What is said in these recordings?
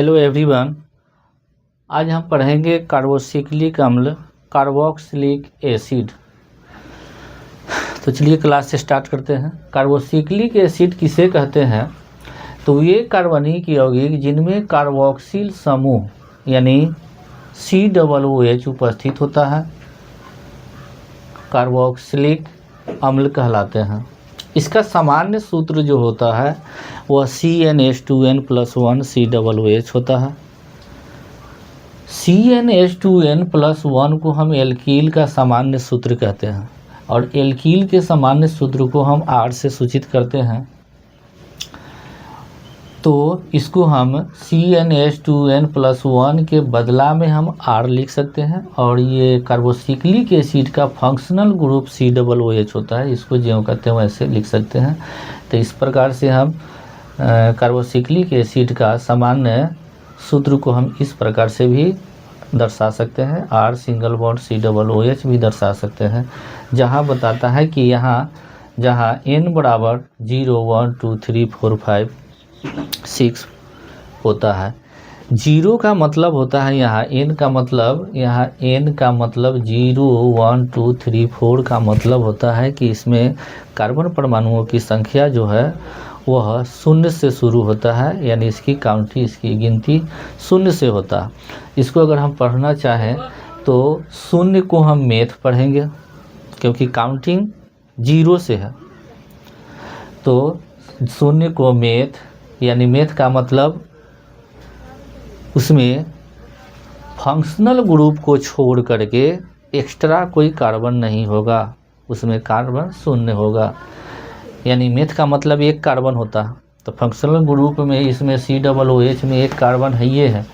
Hello everyone, आज हम पढ़ेंगे कार्बोक्सिलिक अम्ल कार्बोक्सिलिक एसिड। तो चलिए क्लास स्टार्ट करते हैं। कार्बोक्सिलिक एसिड किसे कहते हैं? तो ये कार्बनिक यौगिक जिनमें कार्बोक्सिल समूह यानी COOH उपस्थित होता है कार्बोक्सिलिक अम्ल कहलाते हैं। इसका सामान्य सूत्र जो होता है वह CnH2n+1 COOH होता है। CnH2n+1 को हम एल्कील का सामान्य सूत्र कहते हैं और एल्कील के सामान्य सूत्र को हम R से सूचित करते हैं। तो इसको हम CnH2n+1 के बदला में हम R लिख सकते हैं और ये कार्बोक्सिलिक एसिड का फंक्शनल ग्रुप COOH होता है। इसको ज्यों कहते हैं वैसे लिख सकते हैं। तो इस प्रकार से हम कार्बोक्सिलिक एसिड का सामान्य सूत्र को हम इस प्रकार से भी दर्शा सकते हैं। R सिंगल बॉन्ड COOH भी दर्शा सकते हैं, जहाँ बताता है कि यहाँ जहाँ n बराबर 0, 1, 2, 3, 4, 5, 6 होता है। 0 का मतलब होता है यहाँ n का मतलब 0, 1, 2, 3, 4 का मतलब होता है कि इसमें कार्बन परमाणुओं की संख्या जो है वह 0 से शुरू होता है, यानी इसकी गिनती 0 से होता है। इसको अगर हम पढ़ना चाहें तो 0 को हम मैथ पढ़ेंगे क्योंकि काउंटिंग 0 से है। तो 0 को मैथ, यानी मैथ का मतलब उसमें फंक्शनल ग्रुप को छोड़ करके एक्स्ट्रा कोई कार्बन नहीं होगा, उसमें कार्बन 0 होगा। यानी मैथ का मतलब एक कार्बन होता है। तो फंक्शनल ग्रुप में इसमें COOH में एक कार्बन है ये है,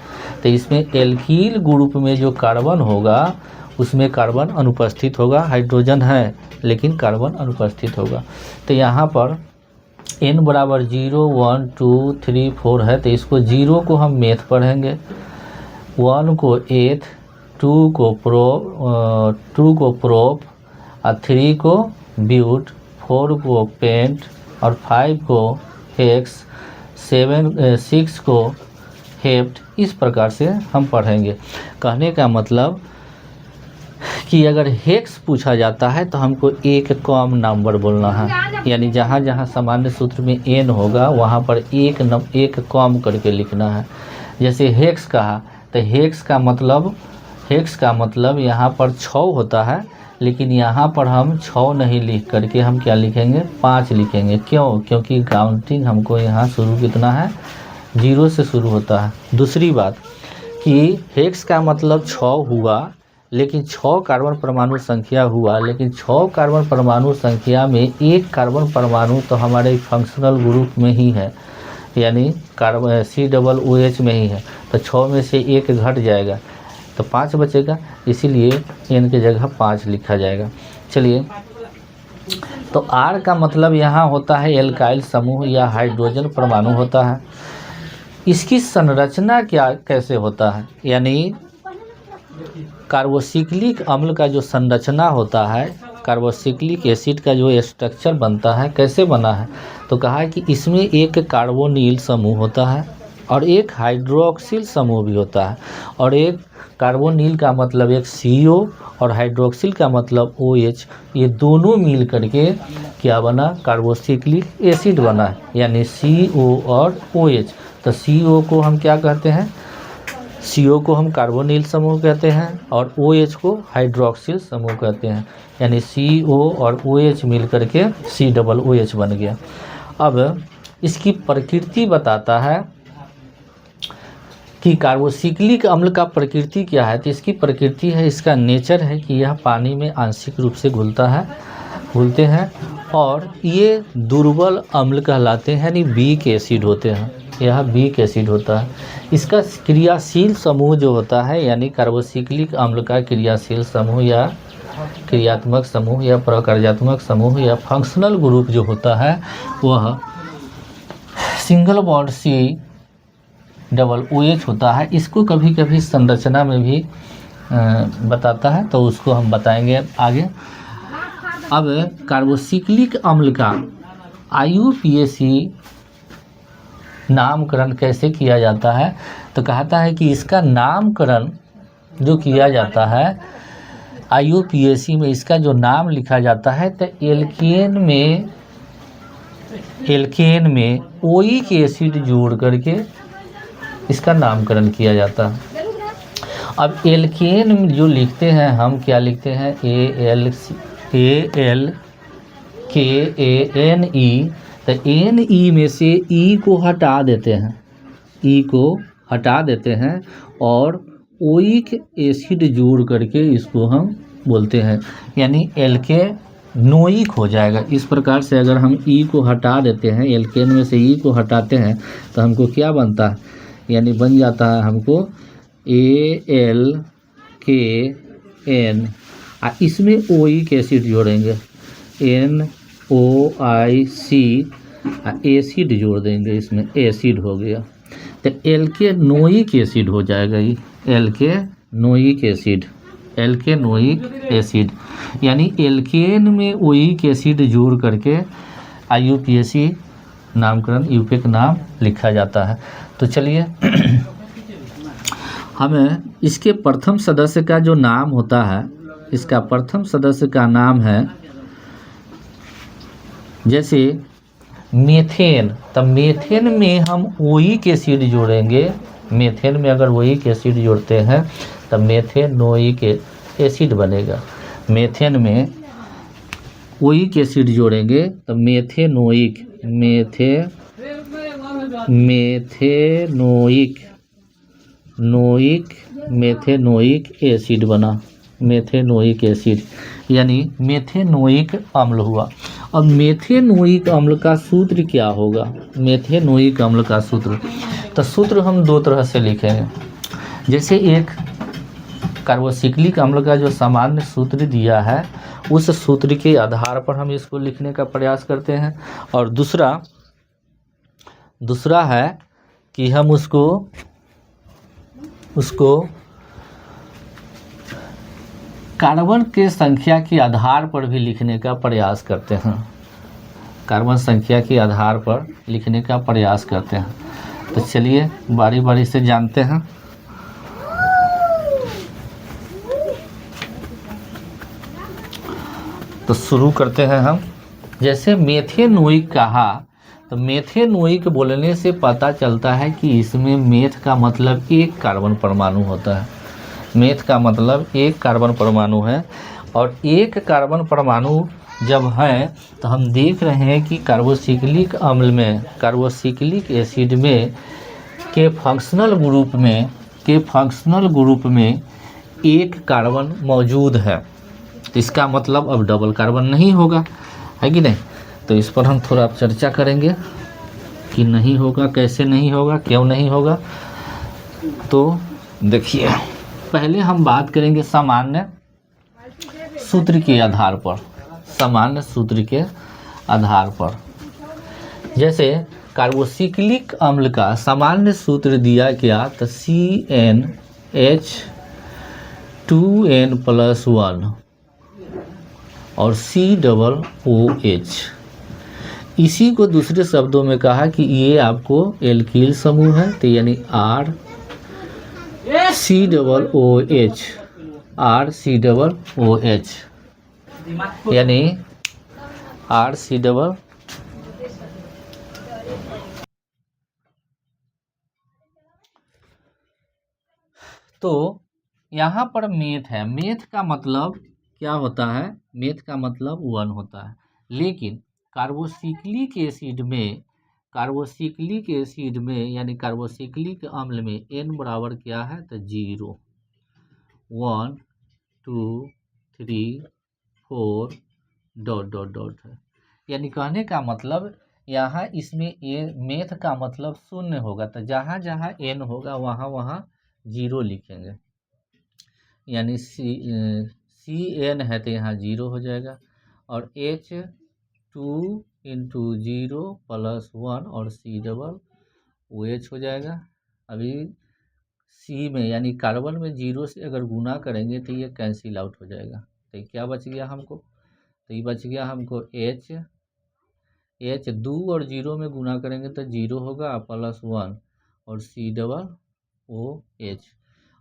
तो इसमें एल्कील ग्रुप में जो कार्बन होगा उसमें कार्बन अनुपस्थित होगा। हाइड्रोजन है लेकिन कार्बन अनुपस्थित होगा। तो यहाँ पर n बराबर 0, 1, 2, 3, 4 है, तो इसको 0 को हम मैथ पढ़ेंगे, 1 को एथ, 2 को प्रोप और 3 को ब्यूट, 4 को पेंट और 5 को हेक्स, 6 को हेप्ट। इस प्रकार से हम पढ़ेंगे। कहने का मतलब कि अगर हेक्स पूछा जाता है तो हमको एक कॉम नंबर बोलना है, यानी जहाँ जहाँ सामान्य सूत्र में n होगा वहाँ पर एक कॉम करके लिखना है। जैसे हेक्स कहा तो हेक्स का मतलब यहाँ पर 6 होता है, लेकिन यहाँ पर हम 6 नहीं लिख करके हम क्या लिखेंगे, 5 लिखेंगे। क्यों? क्योंकि काउंटिंग हमको यहाँ शुरू कितना है, 0 से शुरू होता है। दूसरी बात कि हेक्स का मतलब 6 हुआ, लेकिन 6 कार्बन परमाणु संख्या हुआ, लेकिन 6 कार्बन परमाणु संख्या में एक कार्बन परमाणु तो हमारे फंक्शनल ग्रुप में ही है, यानी कार्बन COOH में ही है। तो 6 में से एक घट जाएगा तो 5 बचेगा, इसीलिए n की जगह 5 लिखा जाएगा। चलिए, तो R का मतलब यहाँ होता है एल्काइल समूह या हाइड्रोजन परमाणु होता है। इसकी संरचना कैसे होता है, यानी कार्बोक्सिलिक अम्ल का जो संरचना होता है, कार्बोक्सिलिक एसिड का जो स्ट्रक्चर बनता है, कैसे बना है? तो कहा है कि इसमें एक कार्बोनिल समूह होता है और एक हाइड्रोक्सिल समूह भी होता है। और एक कार्बोनिल का मतलब एक CO और हाइड्रोक्सिल का मतलब OH, ये दोनों मिल करके क्या बना, कार्बोक्सिलिक एसिड बना है, यानी CO और OH। तो CO को हम क्या कहते हैं, CO को हम कार्बोनिल समूह कहते हैं और OH को हाइड्रोक्सिल समूह कहते हैं, यानी CO और OH मिल करके COOH बन गया। अब इसकी प्रकृति बताता है कि कार्बोक्सिलिक अम्ल का प्रकृति क्या है। तो इसकी प्रकृति है, इसका नेचर है कि यह पानी में आंशिक रूप से घुलते हैं और ये दुर्बल अम्ल कहलाते हैं, यानी वीक एसिड होते हैं। यह वीक एसिड होता है। इसका क्रियाशील समूह जो होता है, यानी कार्बोक्सिलिक अम्ल का क्रियाशील समूह या क्रियात्मक समूह या प्रकार्यात्मक समूह या फंक्शनल ग्रुप जो होता है वह सिंगल बॉन्ड COOH होता है। इसको कभी कभी संरचना में भी बताता है, तो उसको हम बताएंगे आगे। अब कार्बोक्सिलिक अम्ल का IUPAC नामकरण कैसे किया जाता है, तो कहता है कि इसका नामकरण जो किया जाता है IUPAC में, इसका जो नाम लिखा जाता है तो एल्केन में ओइक एसिड जोड़ करके इसका नामकरण किया जाता है। अब एल्केन जो लिखते हैं हम, क्या लिखते हैं, ALKANE, तो NE में से E को हटा देते हैं, E को हटा देते हैं और ओइक एसिड जोड़ करके इसको हम बोलते हैं, यानी एल्के नोइक हो जाएगा। इस प्रकार से अगर हम E को हटा देते हैं, एल्केन में से E को हटाते हैं तो हमको क्या बनता है, यानी बन जाता है हमको ALKN, इसमें ओइक एसिड जोड़ेंगे NOIC, एसिड जोड़ देंगे, इसमें एसिड हो गया तो एल्केनोइक एसिड हो जाएगा। ये एल्केनोइक एसिड, यानी एल्केन में ओइक एसिड जोड़ करके IUPAC नामकरण यूपे का नाम लिखा जाता है। तो चलिए हमें इसके प्रथम सदस्य का जो नाम होता है, इसका प्रथम सदस्य का नाम है जैसे मेथेन, तब मेथेन में हम ओइक एसिड जोड़ेंगे, मेथेन में अगर ओइक एसिड जोड़ते हैं तब मेथेनोइक एसिड बनेगा। मेथेन में ओइक एसिड जोड़ेंगे तब मेथेनोइक एसिड बना, मेथेनोइक एसिड यानी मेथेनोइक अम्ल हुआ। अब मेथेनोइक अम्ल का सूत्र क्या होगा, मेथेनोइक अम्ल का सूत्र, तो सूत्र हम दो तरह से लिखेंगे। जैसे एक कार्बोक्सिलिक अम्ल का जो सामान्य सूत्र दिया है उस सूत्र के आधार पर हम इसको लिखने का प्रयास करते हैं, और दूसरा है कि हम उसको कार्बन के संख्या के आधार पर भी लिखने का प्रयास करते हैं, कार्बन संख्या के आधार पर लिखने का प्रयास करते हैं। तो चलिए बारी बारी से जानते हैं। तो शुरू करते हैं हम। जैसे मेथेनोइक कहा, तो मेथेनोइक बोलने से पता चलता है कि इसमें मेथ का मतलब एक कार्बन परमाणु होता है, मेथ का मतलब एक कार्बन परमाणु है, और एक कार्बन परमाणु जब है तो हम देख रहे हैं कि कार्बोक्सिलिक अम्ल में, कार्बोक्सिलिक एसिड में के फंक्शनल ग्रुप में एक कार्बन मौजूद है। तो इसका मतलब अब डबल कार्बन नहीं होगा, है कि नहीं। तो इस पर हम थोड़ा चर्चा करेंगे कि नहीं होगा, कैसे नहीं होगा, क्यों नहीं होगा। तो देखिए, पहले हम बात करेंगे सामान्य सूत्र के आधार पर, सामान्य सूत्र के आधार पर। जैसे कार्बोक्सिलिक अम्ल का सामान्य सूत्र दिया गया तो CnH2n+1 और COOH। इसी को दूसरे शब्दों में कहा कि ये आपको एल्किल समूह है, तो यानी RCOOH यानी RC। तो यहाँ पर मेथ है, मेथ का मतलब क्या होता है, मेथ का मतलब 1 होता है, लेकिन कार्बोक्सिलिक एसिड में यानी कार्बोक्सिलिक अम्ल में n बराबर क्या है, तो 0, 1, 2, 3, 4 ... है। यानी कहने का मतलब यहाँ इसमें मेथ का मतलब 0 होगा, तो जहाँ जहाँ n होगा वहाँ वहाँ 0 लिखेंगे, यानी CN है तो यहाँ 0 हो जाएगा, और H2 × 0+1 और COOH हो जाएगा। अभी C में यानी कार्बन में 0 से अगर गुना करेंगे तो ये कैंसिल आउट हो जाएगा, तो क्या बच गया हमको, तो ये बच गया हमको H 2 और 0 में गुना करेंगे तो 0 होगा +1 और COOH।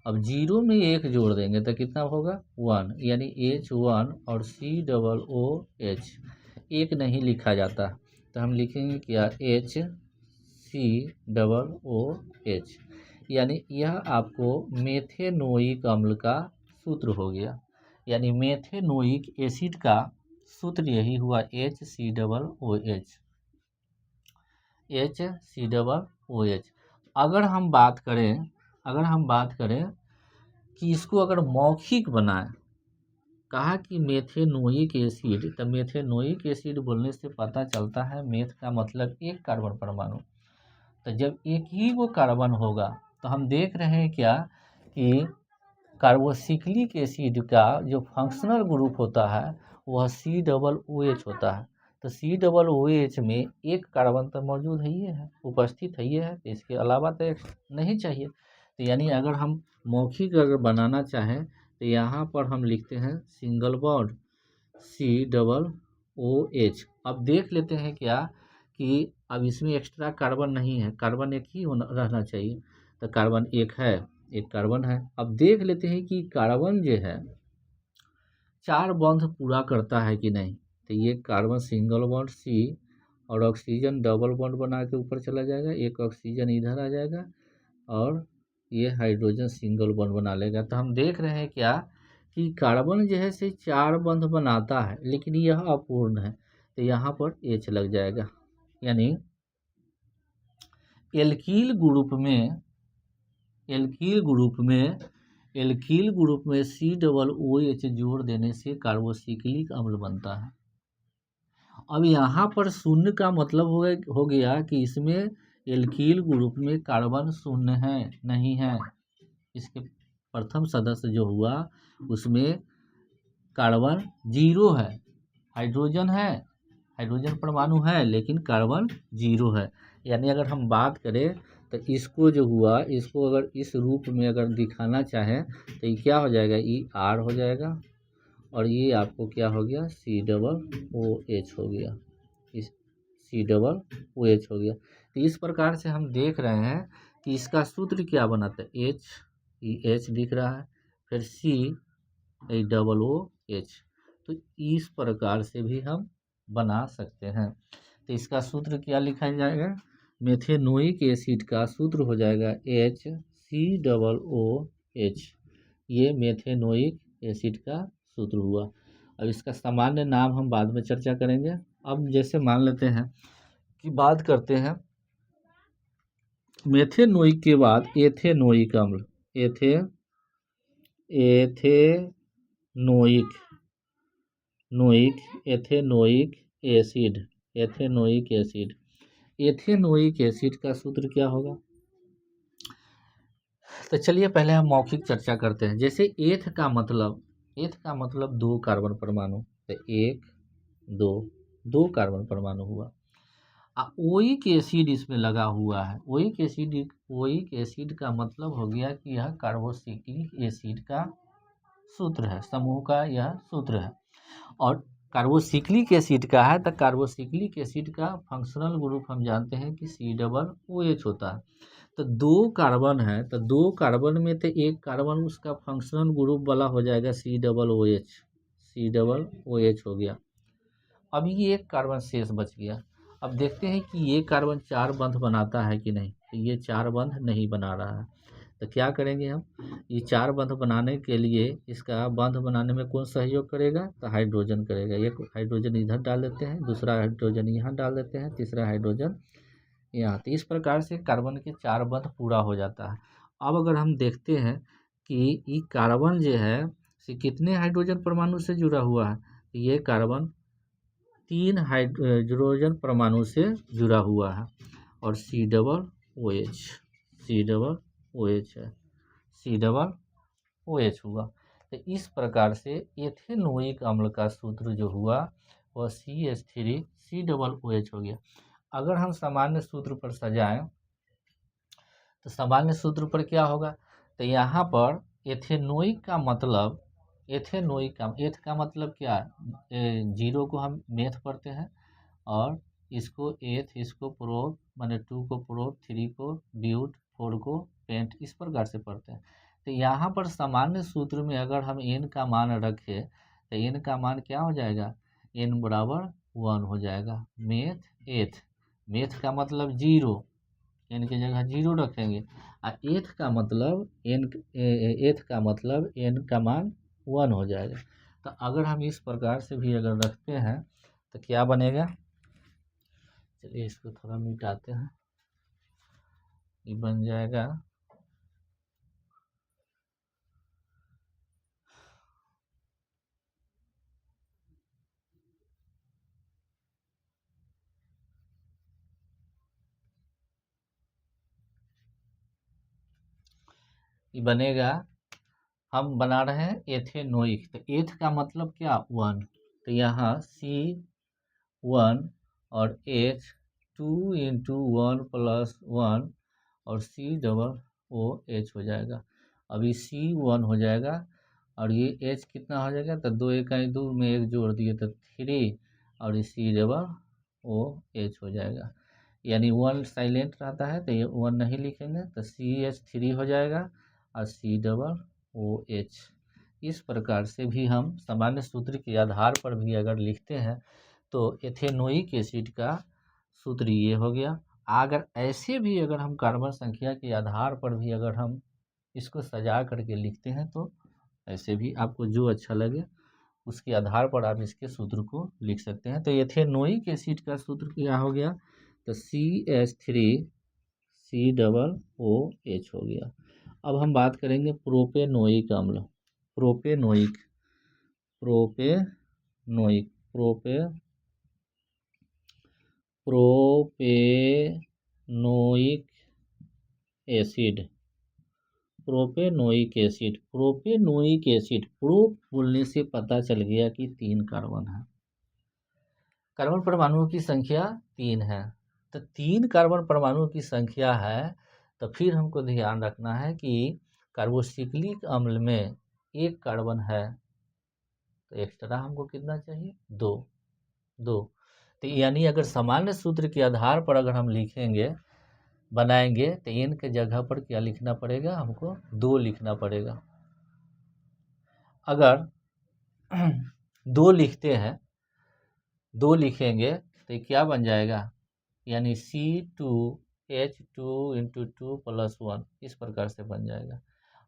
अब 0 में 1 जोड़ देंगे तो कितना होगा 1, यानी H1 और COOH। एक नहीं लिखा जाता तो हम लिखेंगे क्या HCOOH, यानी यह आपको मेथेनोइक अम्ल का सूत्र हो गया। यानी मेथेनोइक एसिड का सूत्र यही हुआ HCOOH। HCOOH। अगर हम बात करें कि इसको अगर मौखिक बनाएं, कहा कि मेथेनोइक एसिड, तो मेथेनोइक एसिड बोलने से पता चलता है मेथ का मतलब एक कार्बन परमाणु। तो जब एक ही वो कार्बन होगा तो हम देख रहे हैं क्या कि कार्बोक्सिलिक एसिड का जो फंक्शनल ग्रुप होता है वह COOH होता है। तो COOH में एक कार्बन तो मौजूद है, ये है, उपस्थित है, ये है, तो इसके अलावा तो एक नहीं चाहिए। तो यानी अगर हम मौखिक अगर बनाना चाहें तो यहाँ पर हम लिखते हैं सिंगल बॉन्ड COOH। अब देख लेते हैं क्या कि अब इसमें एक्स्ट्रा कार्बन नहीं है, कार्बन एक ही रहना चाहिए। तो कार्बन एक है, एक कार्बन है। अब देख लेते हैं कि कार्बन जो है 4 बॉन्ड पूरा करता है कि नहीं। तो ये कार्बन सिंगल बॉन्ड C और ऑक्सीजन डबल बॉन्ड बना के ऊपर चला जाएगा, एक ऑक्सीजन इधर आ जाएगा और ये हाइड्रोजन सिंगल बॉन्ड बना लेगा। तो हम देख रहे हैं क्या कि कार्बन जो है से 4 बॉन्ड बनाता है लेकिन यह अपूर्ण है, तो यहाँ पर H लग जाएगा। यानी एल्कील ग्रुप में COOH जोड़ देने से कार्बोक्सिलिक अम्ल बनता है। अब यहाँ पर शून्य का मतलब हो गया कि इसमें एल्कील ग्रुप में कार्बन शून्य है, नहीं है। इसके प्रथम सदस्य जो हुआ उसमें कार्बन 0 है, हाइड्रोजन है, हाइड्रोजन परमाणु है लेकिन कार्बन 0 है। यानी अगर हम बात करें तो इसको जो हुआ, इसको अगर इस रूप में अगर दिखाना चाहें तो ये क्या हो जाएगा, ER हो जाएगा और ये आपको क्या हो गया COOH हो गया, इस COOH हो गया। तो इस प्रकार से हम देख रहे हैं कि इसका सूत्र क्या बनाता है, H दिख रहा है, फिर COOH। तो इस प्रकार से भी हम बना सकते हैं। तो इसका सूत्र क्या लिखा जाएगा, मेथेनोइक एसिड का सूत्र हो जाएगा HCOOH। ये मेथेनोइक एसिड का सूत्र हुआ। अब इसका सामान्य नाम हम बाद में चर्चा करेंगे। अब जैसे मान लेते हैं कि बात करते हैं मेथेनोइक के बाद एथेनोइक अम्ल, एथेनोइक एसिड का सूत्र क्या होगा। तो चलिए पहले हम मौखिक चर्चा करते हैं। जैसे एथ का मतलब 2 कार्बन परमाणु, तो 1 2 कार्बन परमाणु हुआ। ओइक एसिड इसमें लगा हुआ है। ओइक एसिड का मतलब हो गया कि यह कार्बोक्सिलिक एसिड का सूत्र है, समूह का यह सूत्र है। और कार्बोक्सिलिक एसिड का है तो कार्बोक्सिलिक एसिड का फंक्शनल ग्रुप हम जानते हैं कि COOH होता है। तो 2 कार्बन है तो 2 कार्बन में तो एक कार्बन उसका फंक्शनल ग्रुप वाला हो जाएगा COOH हो गया। अब ये एक कार्बन शेष बच गया। अब देखते हैं कि ये कार्बन 4 बंध बनाता है कि नहीं। तो ये 4 बंध नहीं बना रहा है, तो क्या करेंगे हम, ये 4 बंध बनाने के लिए इसका बंध बनाने में कौन सहयोग करेगा, तो हाइड्रोजन करेगा। एक हाइड्रोजन इधर डाल देते हैं, दूसरा हाइड्रोजन यहाँ डाल देते हैं, तीसरा हाइड्रोजन यहाँ। तो इस प्रकार से कार्बन के 4 बंध पूरा हो जाता है। अब अगर हम देखते हैं कि ये कार्बन जो है से कितने हाइड्रोजन परमाणु से जुड़ा हुआ है, तो ये कार्बन 3 हाइड्रोजन परमाणु से जुड़ा हुआ है और COOH है, COOH हुआ। तो इस प्रकार से एथेनोइक अम्ल का सूत्र जो हुआ वह CH3COOH हो गया। अगर हम सामान्य सूत्र पर सजाएं तो सामान्य सूत्र पर क्या होगा, तो यहाँ पर एथेनोइक का मतलब, एथ का मतलब क्या है, 0 को हम मेथ पढ़ते हैं और इसको एथ, इसको प्रोप माने 2 को प्रोप, 3 को ब्यूट, 4 को पेंट, इस प्रकार से पढ़ते हैं। तो यहाँ पर सामान्य सूत्र में अगर हम n का मान रखें तो n का मान क्या हो जाएगा, n बराबर 1 हो जाएगा। मेथ एथ, मेथ का मतलब 0, n की जगह 0 रखेंगे, और एथ का मतलब एथ का मतलब n का मान 1 हो जाएगा। तो अगर हम इस प्रकार से भी अगर रखते हैं तो क्या बनेगा, चलिए इसको थोड़ा मिटाते हैं। ये बन जाएगा ये बनेगा, हम बना रहे हैं एथेनोइक, तो एथ का मतलब क्या 1, तो यहाँ C1 और H 2 × 1 + 1 और COOH हो जाएगा। अभी C1 हो जाएगा और ये H कितना हो जाएगा, तो 2 इकाई 2 में 1 जोड़ दिए तो 3 और COOH हो जाएगा। यानी 1 साइलेंट रहता है तो ये 1 नहीं लिखेंगे तो CH3 हो जाएगा और COOH। इस प्रकार से भी हम सामान्य सूत्र के आधार पर भी अगर लिखते हैं तो एथेनोइक एसिड का सूत्र ये हो गया। अगर ऐसे भी अगर हम कार्बन संख्या के आधार पर भी अगर हम इसको सजा करके लिखते हैं तो ऐसे भी आपको जो अच्छा लगे उसके आधार पर आप इसके सूत्र को लिख सकते हैं। तो एथेनोइक एसिड का सूत्र क्या हो गया, तो CH3COOH हो गया। अब हम बात करेंगे प्रोपेनोइक अम्ल, propanoic propanoic propanoic acid, propanoic acid, propanoic acid, prop बोलने से पता चल गया कि 3 कार्बन है, कार्बन परमाणुओं की संख्या 3 है। तो 3 कार्बन परमाणुओं की संख्या है तो फिर हमको ध्यान रखना है कि कार्बोक्सिलिक अम्ल में 1 कार्बन है तो एक्स्ट्रा हमको कितना चाहिए, 2। तो यानी अगर सामान्य सूत्र के आधार पर अगर हम लिखेंगे बनाएंगे तो n के जगह पर क्या लिखना पड़ेगा, हमको 2 लिखना पड़ेगा। अगर 2 लिखते हैं, 2 लिखेंगे तो ये क्या बन जाएगा, यानी C2H2 × 2 + 1 इस प्रकार से बन जाएगा।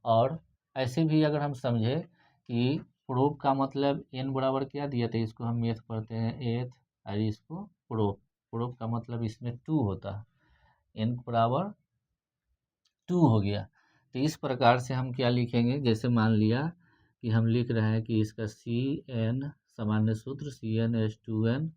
और ऐसे भी अगर हम समझे कि प्रोप का मतलब n बराबर क्या दिया था, इसको हम मेथ पढ़ते हैं एथ और इसको प्रोप, प्रोप का मतलब इसमें 2 होता है, n बराबर 2 हो गया। तो इस प्रकार से हम क्या लिखेंगे, जैसे मान लिया कि हम लिख रहे हैं कि इसका CN सामान्य सूत्र CnH2n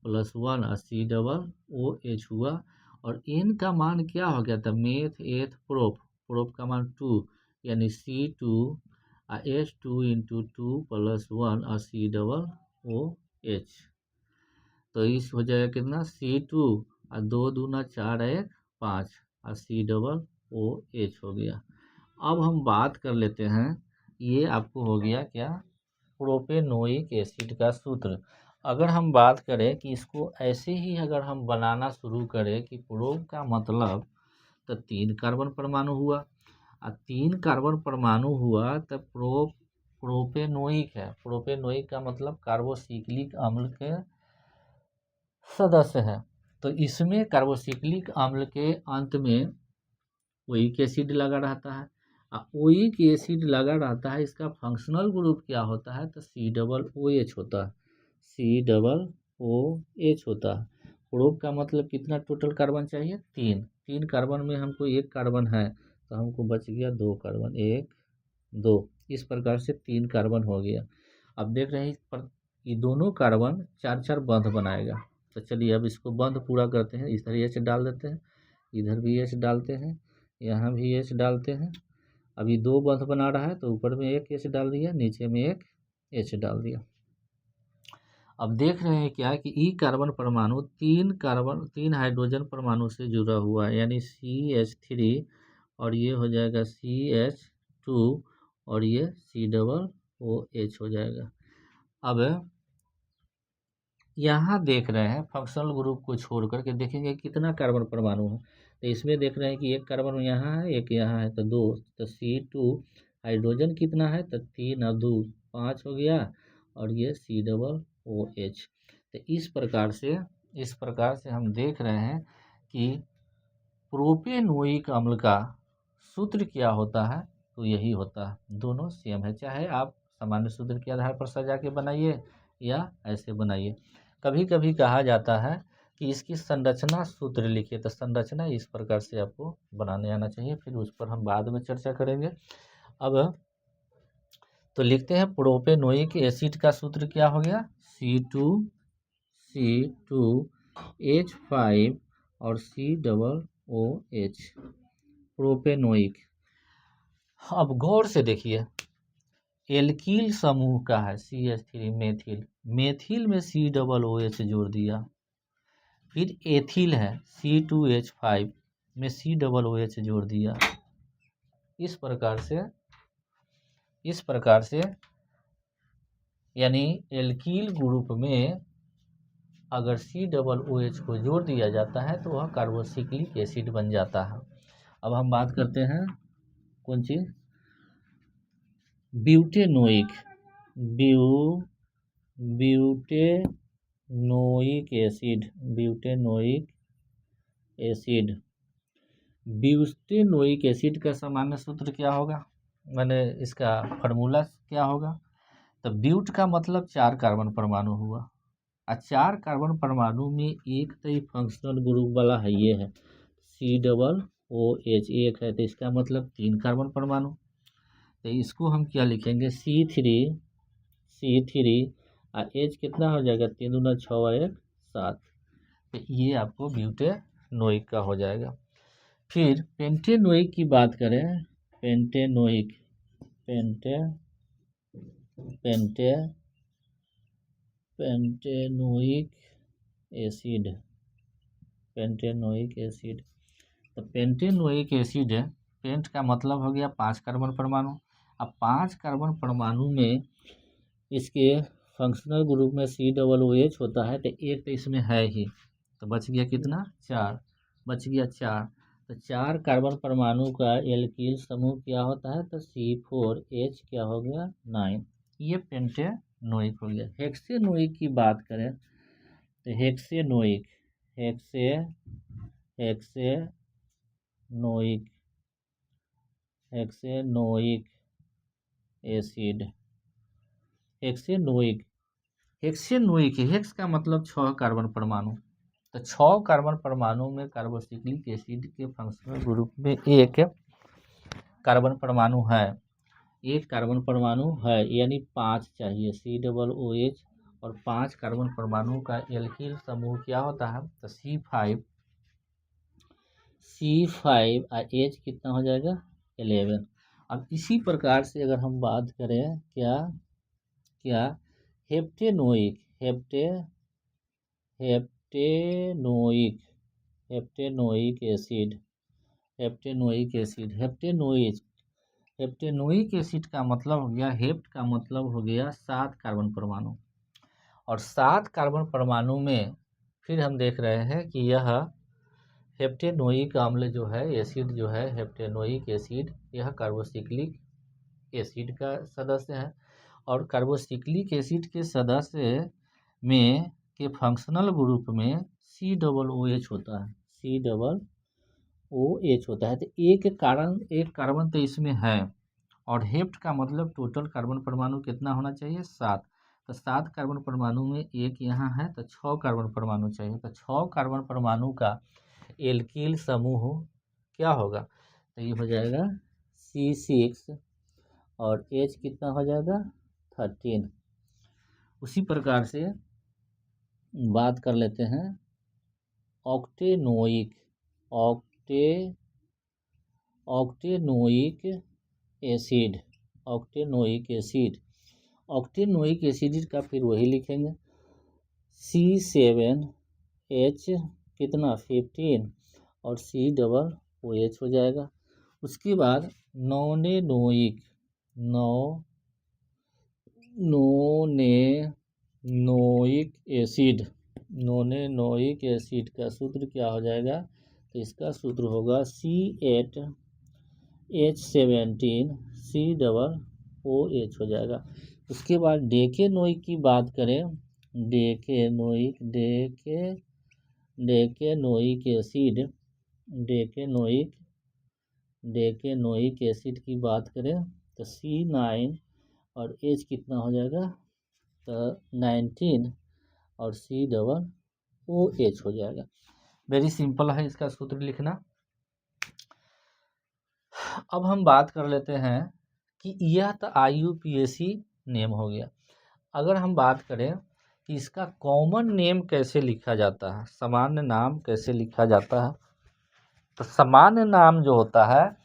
+ 1 और COOH हुआ और n का मान क्या हो गया था, मेथ एथ प्रोप, प्रोप का मान 2 यानी C2H2 × 2 + 1 और COOH। तो इस हो जाएगा कितना, C2 और 2 दूना 4 1 5 और COOH हो गया। अब हम बात कर लेते हैं, ये आपको हो गया क्या, प्रोपेनोइक एसिड का सूत्र। अगर हम बात करें कि इसको ऐसे ही अगर हम बनाना शुरू करें कि प्रोप का मतलब तो 3 कार्बन परमाणु हुआ और 3 कार्बन परमाणु हुआ तो प्रोपेनोइक है, प्रोपेनोइक का मतलब कार्बोक्सिलिक अम्ल के सदस्य है। तो इसमें कार्बोक्सिलिक अम्ल के अंत में ओइक एसिड लगा रहता है और ओइक एसिड लगा रहता है, इसका फंक्शनल ग्रुप क्या होता है, तो COOH होता है, COOH होता है। प्रोप का मतलब कितना टोटल कार्बन चाहिए, 3 कार्बन में हमको 1 कार्बन है तो हमको बच गया 2 कार्बन, 1 2, इस प्रकार से 3 कार्बन हो गया। अब देख रहे हैं ये दोनों कार्बन 4 बंध बनाएगा। तो चलिए अब इसको बंध पूरा करते हैं, इधर H डाल देते हैं, इधर भी H डालते हैं, यहाँ भी H डालते हैं। अभी 2 बंध बना रहा है तो ऊपर में 1 H डाल दिया, नीचे में 1 H डाल दिया। अब देख रहे हैं क्या कि ई कार्बन परमाणु 3 हाइड्रोजन परमाणु से जुड़ा हुआ है, यानी CH3 और ये हो जाएगा CH2 और ये COOH हो जाएगा। अब यहाँ देख रहे हैं फंक्शनल ग्रुप को छोड़ करके देखेंगे कितना कार्बन परमाणु है। तो इसमें देख रहे हैं कि एक कार्बन यहाँ है, एक यहाँ है, तो 2। तो C2 हाइड्रोजन कितना है, तो 3 और 2 5 हो गया, और ये COOH। तो इस प्रकार से हम देख रहे हैं कि प्रोपेनोइक अम्ल का सूत्र क्या होता है, तो यही होता है, दोनों सेम है। चाहे आप सामान्य सूत्र के आधार पर सजा के बनाइए या ऐसे बनाइए। कभी कभी कहा जाता है कि इसकी संरचना सूत्र लिखिए, तो संरचना इस प्रकार से आपको बनाने आना चाहिए, फिर उस पर हम बाद में चर्चा करेंगे। अब तो लिखते हैं प्रोपेनोइक एसिड का सूत्र क्या हो गया, C2H5 और COOH, प्रोपेनोइक। अब गौर से देखिए, एल्कील समूह का है CH3 मेथिल, मेथिल में COOH जोड़ दिया, फिर एथिल है C2H5 में COOH जोड़ दिया। इस प्रकार से यानी एल्कील ग्रुप में अगर COOH को जोड़ दिया जाता है तो वह कार्बोक्सिलिक एसिड बन जाता है। अब हम बात करते हैं कौन चीज, ब्यूटेनोइक एसिड। ब्यूटेनोइक एसिड का सामान्य सूत्र क्या होगा, मैंने इसका फार्मूला क्या होगा, तो ब्यूट का मतलब 4 कार्बन परमाणु हुआ, और 4 कार्बन परमाणु में एक तो ही फंक्शनल ग्रुप वाला है, ये है COOH, एक है, तो इसका मतलब 3 कार्बन परमाणु। तो इसको हम क्या लिखेंगे, C3 और H कितना हो जाएगा, 3 दूना 6 और 1 7। तो ये आपको ब्यूटेनोइक का हो जाएगा। फिर पेंटेनोइक की बात करें, पेंटेनोइक एसिड, तो पेंटेनोइक एसिड, पेंट का मतलब हो गया 5 कार्बन परमाणु। अब 5 कार्बन परमाणु में इसके फंक्शनल ग्रुप में COOH होता है, तो एक तो इसमें है ही, तो बच गया कितना, 4 बच गया 4। तो 4 कार्बन परमाणु का एल्कील समूह क्या होता है, तो C4H क्या हो गया 9, ये पेंटेनोइक हो गया। हेक्सेनोइक की बात करें तो हेक्सेनोइक एसिड, हेक्स का मतलब 6 कार्बन परमाणु, तो 6 कार्बन परमाणु में कार्बोक्सिलिक एसिड के फंक्शनल ग्रुप में एक कार्बन परमाणु है, यानी 5 चाहिए COOH, और 5 कार्बन परमाणु का एल्कील समूह क्या होता है, तो C5 और H कितना हो जाएगा 11। अब इसी प्रकार से अगर हम बात करें क्या हेप्टेनोइक एसिड का मतलब हो गया, हेप्ट का मतलब हो गया 7 कार्बन परमाणु, और 7 कार्बन परमाणु में फिर हम देख रहे हैं कि यह हेप्टेनोइक अम्ल जो है, एसिड जो है हेप्टेनोइक एसिड, यह कार्बोक्सिलिक एसिड का सदस्य है, और कार्बोक्सिलिक एसिड के सदस्य में के फंक्शनल ग्रुप में COOH होता है, तो एक कार्बन तो इसमें है, और हेप्ट का मतलब टोटल कार्बन परमाणु कितना होना चाहिए 7, तो 7 कार्बन परमाणु में एक यहाँ है, तो 6 कार्बन परमाणु चाहिए, तो 6 कार्बन परमाणु का एल्कील समूह क्या होगा, तो ये हो जाएगा C6 और H कितना हो जाएगा 13। उसी प्रकार से बात कर लेते हैं ऑक्टेनोइक एसिड का फिर वही लिखेंगे C7H कितना 15 और COOH हो जाएगा। उसके बाद नोनेनोइक नोइक एसिड, नोनेनोइक एसिड का सूत्र क्या हो जाएगा? तो इसका सूत्र होगा C8H17 C हो जाएगा। उसके बाद डेकेनोइक की बात करें, डेकेनोइक एसिड, डेकेनोइक एसिड की बात करें तो C9 और H कितना हो जाएगा? तो 19 और COOH हो जाएगा। वेरी सिंपल है इसका सूत्र लिखना। अब हम बात कर लेते हैं कि यह तो IUPAC नेम हो गया। अगर हम बात करें कि इसका कॉमन नेम कैसे लिखा जाता है, सामान्य नाम कैसे लिखा जाता है, तो सामान्य नाम जो होता है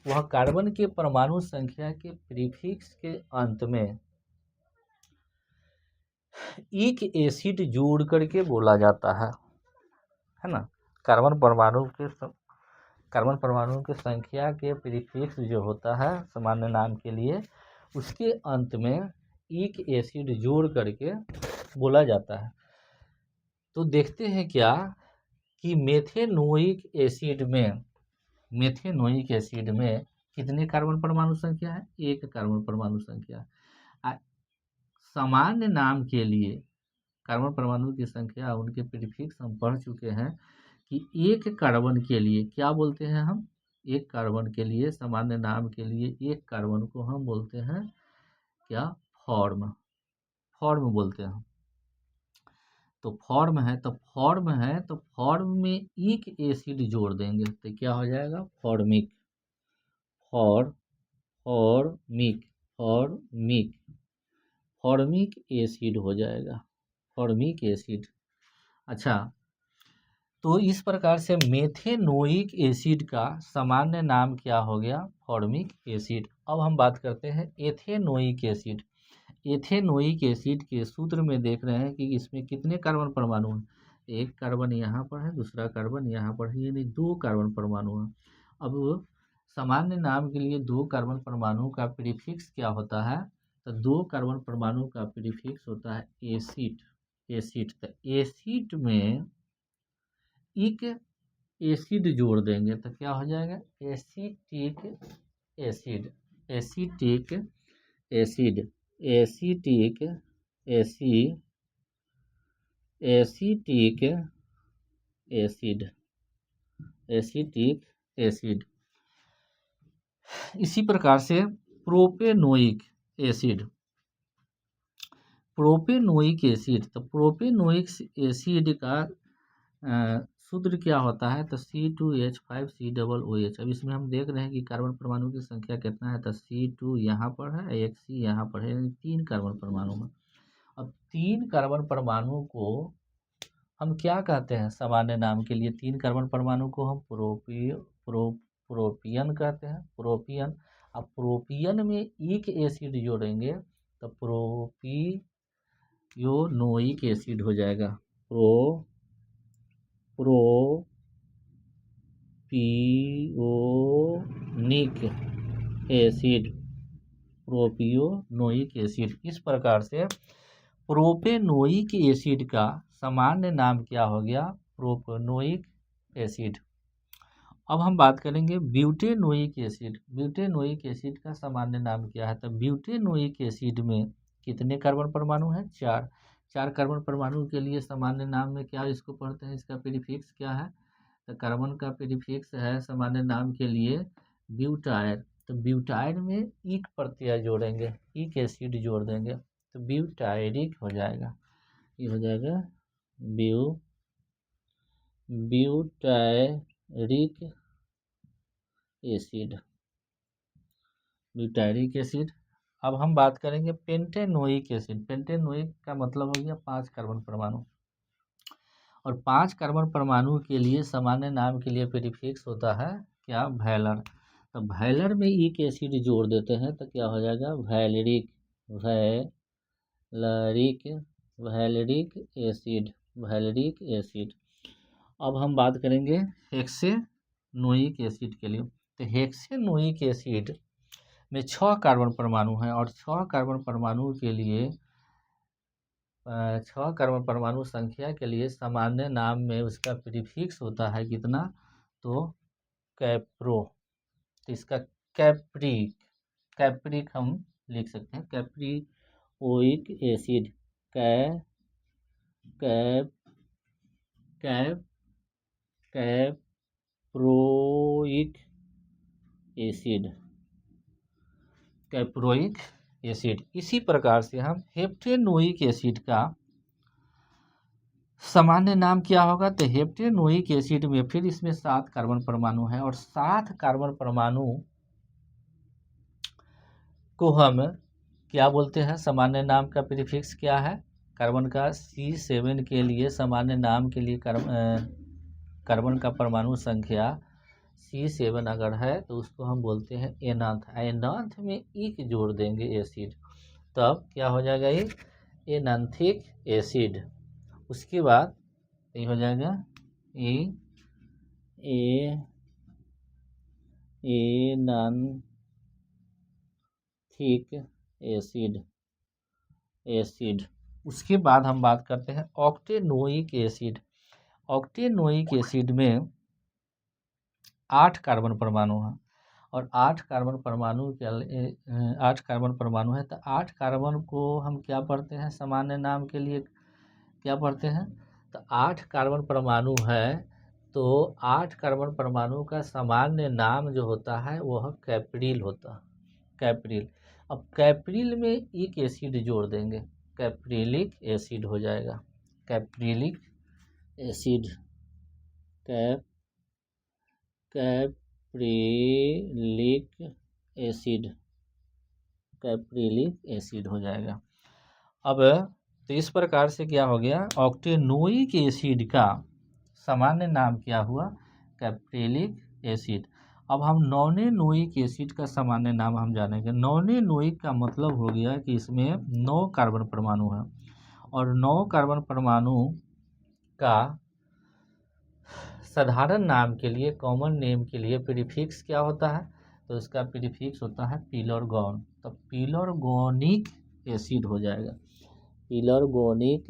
वह कार्बन के परमाणु संख्या के प्रीफिक्स के अंत में एक एसिड जोड़ करके बोला जाता है ना। कार्बन परमाणु की संख्या के प्रीफिक्स जो होता है सामान्य नाम के लिए, उसके अंत में एक एसिड जोड़ करके बोला जाता है। तो देखते हैं क्या कि मेथेनोइक एसिड में कितने कार्बन परमाणु संख्या है? एक कार्बन परमाणु संख्या। सामान्य नाम के लिए कार्बन परमाणु की संख्या, उनके प्रीफिक्स हम पढ़ चुके हैं कि एक कार्बन के लिए क्या बोलते हैं हम? एक कार्बन के लिए, सामान्य नाम के लिए एक कार्बन को हम बोलते हैं क्या? फॉर्म बोलते हैं। तो फॉर्म है तो फॉर्म में एक एसिड जोड़ देंगे तो क्या हो जाएगा? फॉर्मिक एसिड हो जाएगा, फॉर्मिक एसिड। अच्छा, तो इस प्रकार से मेथेनोइक एसिड का सामान्य नाम क्या हो गया? Formic acid. अब हम बात करते हैं एथेनोइक एसिड। एथेनोइक एसिड के सूत्र में देख रहे हैं कि इसमें कितने कार्बन परमाणु हैं? एक कार्बन यहाँ पर है, दूसरा कार्बन यहाँ पर है, यानी 2 कार्बन परमाणु हैं। अब सामान्य नाम के लिए 2 कार्बन परमाणु का प्रीफिक्स क्या होता है? तो 2 कार्बन परमाणु का प्रीफिक्स होता है एसिड। तो एसिड में एक एसिड जोड़ देंगे तो क्या हो जाएगा? Acetic acid. एसिटिक एसिड इसी प्रकार से प्रोपेनोइक एसिड। तो प्रोपेनोइक एसिड का सूत्र क्या होता है? तो C2H5COOH। अब इसमें हम देख रहे हैं कि कार्बन परमाणु की संख्या कितना है? तो C2 यहाँ पर है, एक C यहाँ पर है, यानी 3 कार्बन परमाणु है। अब 3 कार्बन परमाणु को हम क्या कहते हैं? सामान्य नाम के लिए 3 कार्बन परमाणु को हम प्रोपियन कहते हैं, प्रोपियन। अब प्रोपियन में एक एसिड जोड़ेंगे तो प्रोपियोनोइक एसिड हो जाएगा। प्रोपियोनोइक एसिड। इस प्रकार से प्रोपेनोइक एसिड का सामान्य नाम क्या हो गया? Propanoic acid. अब हम बात करेंगे ब्यूटेनोइक एसिड। ब्यूटेनोइक एसिड का सामान्य नाम क्या है? तो ब्यूटेनोइक एसिड में कितने कार्बन परमाणु हैं? 4 कार्बन परमाणु के लिए सामान्य नाम में क्या इसको पढ़ते हैं? इसका प्रीफिक्स क्या है? तो कार्बन का प्रीफिक्स है सामान्य नाम के लिए ब्यूटाइल। तो ब्यूटाइल में एक प्रत्यय जोड़ेंगे, एक एसिड जोड़ देंगे तो ब्यूटायरिक हो जाएगा। ये हो जाएगा ब्यूटायरिक एसिड। अब हम बात करेंगे पेंटेनोइक एसिड। पेंटेनोइक का मतलब हो गया 5 कार्बन परमाणु। और 5 कार्बन परमाणु के लिए सामान्य नाम के लिए प्रीफिक्स होता है क्या? वैलर। तो वैलर में एक एसिड जोड़ देते हैं तो क्या हो जाएगा? वैलेरिक एसिड। अब हम बात करेंगे हेक्सेनोइक एसिड के लिए। तो हेक्सेनोइक एसिड में 6 कार्बन परमाणु हैं और 6 कार्बन परमाणु के लिए 6 कार्बन परमाणु संख्या के लिए सामान्य नाम में उसका प्रीफिक्स होता है कितना, तो कैप्रो। तो इसका कैप्रिक हम लिख सकते हैं, caproic acid, cap cap caproic acid, caproic acid. इसी प्रकार से हम हेप्टेनोइक एसिड का सामान्य नाम क्या होगा, तो हेप्टेनोइक एसिड में फिर इसमें 7 कार्बन परमाणु है और 7 कार्बन परमाणु को हम क्या बोलते हैं, सामान्य नाम का प्रीफिक्स क्या है, कार्बन का C7 के लिए सामान्य नाम के लिए कार्बन का परमाणु संख्या C7 अगर है तो उसको हम बोलते हैं एनांथ। एनांथ में एक जोड़ देंगे एसिड, तब क्या हो जाएगा, ये एनांथिक एसिड। उसके बाद ये हो जाएगा एनांथिक एसिड। उसके बाद हम बात करते हैं ऑक्टेनोइक एसिड। ऑक्टेनोइक एसिड में 8 कार्बन परमाणु हैं और 8 कार्बन परमाणु के 8 कार्बन परमाणु है, तो 8 कार्बन को हम क्या पढ़ते हैं, सामान्य नाम के लिए क्या पढ़ते हैं, तो 8 कार्बन परमाणु है, तो 8 कार्बन परमाणु का सामान्य नाम जो होता है वह कैप्रिल होता है, कैप्रिल। अब कैप्रिल में एक एसिड जोड़ देंगे, कैप्रिलिक एसिड हो जाएगा, कैप्रिलिक एसिड, कैप्रिलिक एसिड हो जाएगा। अब तो इस प्रकार से क्या हो गया, ऑक्टेनोइक एसिड का सामान्य नाम क्या हुआ, कैप्रिलिक एसिड। अब हम नॉनेनोइक एसिड का सामान्य नाम हम जानेंगे। नॉनेनोइक का मतलब हो गया कि इसमें 9 कार्बन परमाणु है और 9 कार्बन परमाणु का साधारण नाम के लिए, कॉमन नेम के लिए प्रीफिक्स क्या होता है, तो इसका प्रीफिक्स होता है पिलरगॉन। तो पिलरगोनिक एसिड हो जाएगा, पिलरगोनिक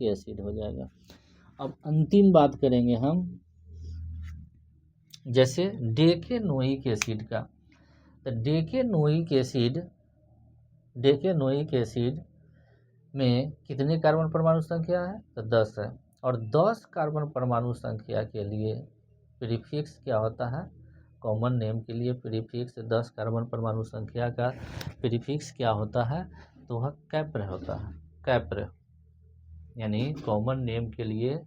एसिड हो जाएगा। अब अंतिम बात करेंगे हम जैसे डेकेनोइक एसिड का। तो डेकेनोइक एसिड में कितने कार्बन परमाणु संख्या है, तो 10 है और 10 कार्बन परमाणु संख्या के लिए प्रीफिक्स क्या होता है, कॉमन नेम के लिए प्रीफिक्स 10 कार्बन परमाणु संख्या का प्रीफिक्स क्या होता है, तो वह कैप्र होता है, कैप्र। यानी कॉमन नेम के लिए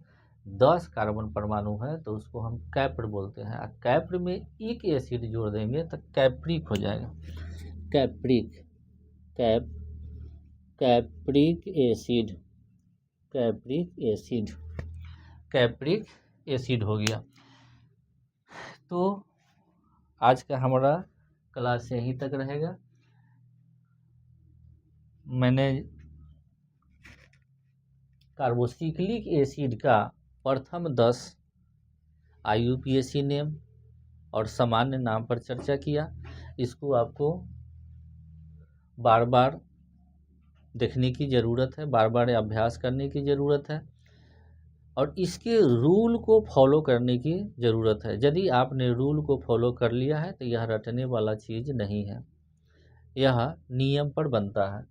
10 कार्बन परमाणु है तो उसको हम कैप्र बोलते हैं। कैप्र में एक एसिड जोड़ देंगे तो कैप्रिक हो जाएगा, कैप्रिक एसिड हो गया। तो आज का हमारा क्लास यहीं तक रहेगा। मैंने कार्बोक्सिलिक एसिड का प्रथम 10 IUPAC नेम और सामान्य नाम पर चर्चा किया। इसको आपको बार बार देखने की ज़रूरत है, बार बार अभ्यास करने की ज़रूरत है और इसके रूल को फॉलो करने की ज़रूरत है। यदि आपने रूल को फॉलो कर लिया है तो यह रटने वाला चीज़ नहीं है, यह नियम पर बनता है।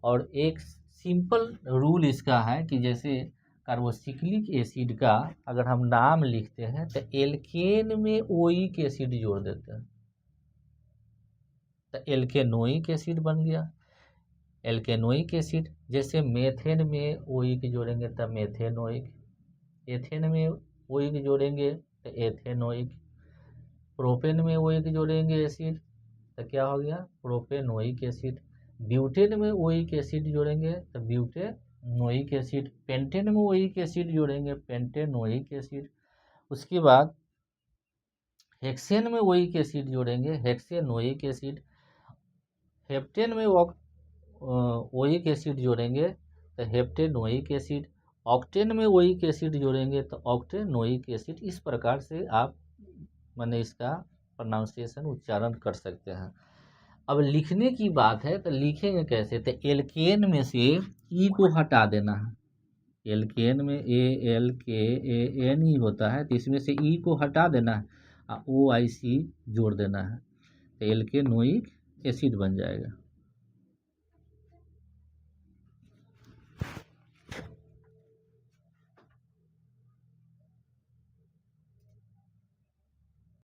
और एक सिंपल रूल इसका है कि जैसे कार्बोक्सिलिक एसिड का अगर हम नाम लिखते हैं तो एल्केन में ओइक एसिड जोड़ देते हैं तो एल्केनोइक एसिड बन गया, एल्केनोइक एसिड। जैसे मेथेन में ओइक जोड़ेंगे तब मेथेनोइक, एथेन में ओइक जोड़ेंगे तो एथेनोइक, प्रोपेन में ओइक जोड़ेंगे एसिड तो क्या हो गया, प्रोपेनोइक एसिड। ब्यूटेन में ओइक एसिड जोड़ेंगे तो ब्यूटेनोइक एसिड, पेंटेन में ओइक एसिड जोड़ेंगे पेंटेनोइक एसिड। उसके बाद हेक्सेन में ओइक एसिड जोड़ेंगे हेक्सेनोइक एसिड, हेप्टेन में ओइक एसिड जोड़ेंगे तो हेप्टेनोइक एसिड, ऑक्टेन में ओइक एसिड जोड़ेंगे तो ऑक्टेनोइक एसिड। इस प्रकार से आप माने इसका प्रोनाउंसिएशन उच्चारण कर सकते हैं। अब लिखने की बात है तो लिखेंगे कैसे, तो एल्केन में से ई को हटा देना है। एल्केन में ALKAN ही होता है, तो इसमें से ई को हटा देना है और OIC जोड़ देना है, तो एल्केनोइक एसिड बन जाएगा।